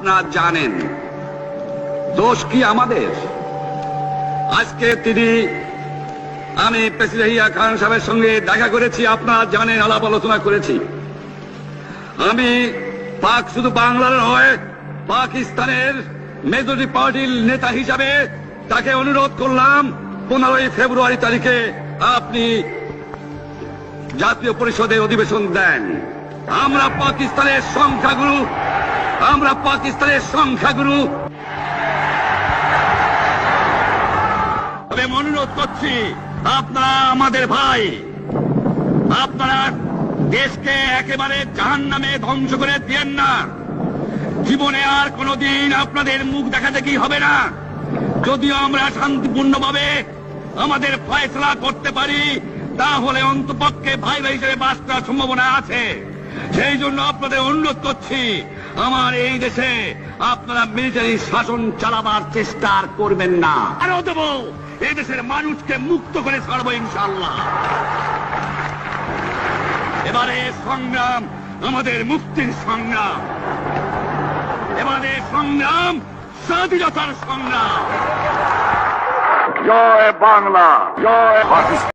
আপনারা জানেন। দোষ কি আমাদের? আজকে আমি প্রেসিডেন্ট ইয়াহিয়া খান সাহেবের সঙ্গে দেখা করেছি, আপনারা জানেন, আলাপ আলোচনা করেছি। আমি শুধু বাংলার নয়, পাকিস্তানের মেজরিটি পার্টির নেতা হিসাবে তাকে অনুরোধ করলাম 15 ফেব্রুয়ারি তারিখে আপনি জাতীয় পরিষদে অধিবেশন দেন। আমরা পাকিস্তানের সংখ্যাগুরু তবে অনুরোধ করছি, আপনারা আমাদের ভাই, আপনারা দেশকে একেবারে জাহান্নামে ধ্বংস করে দিয়েন না। জীবনে আর কোনদিন আপনাদের মুখ দেখা দেখি হবে না। যদিও আমরা শান্তিপূর্ণভাবে আমাদের ফয়সলা করতে পারি, তাহলে অন্তপক্ষে ভাই ভাই হিসেবে বাস করার সম্ভাবনা আছে। সেই জন্য আপনাদের অনুরোধ করছি, আমার এই দেশে আপনারা মিলিটারি শাসন চালাবার চেষ্টা করবেন না। আরো দেব, এই দেশের মানুষকে মুক্ত করে ছাড়বো ইনশাআল্লাহ। এবারে সংগ্রাম আমাদের মুক্তির সংগ্রাম, এবারে সংগ্রাম স্বাধীনতার সংগ্রাম। জয় বাংলা, জয় পাকিস্তান।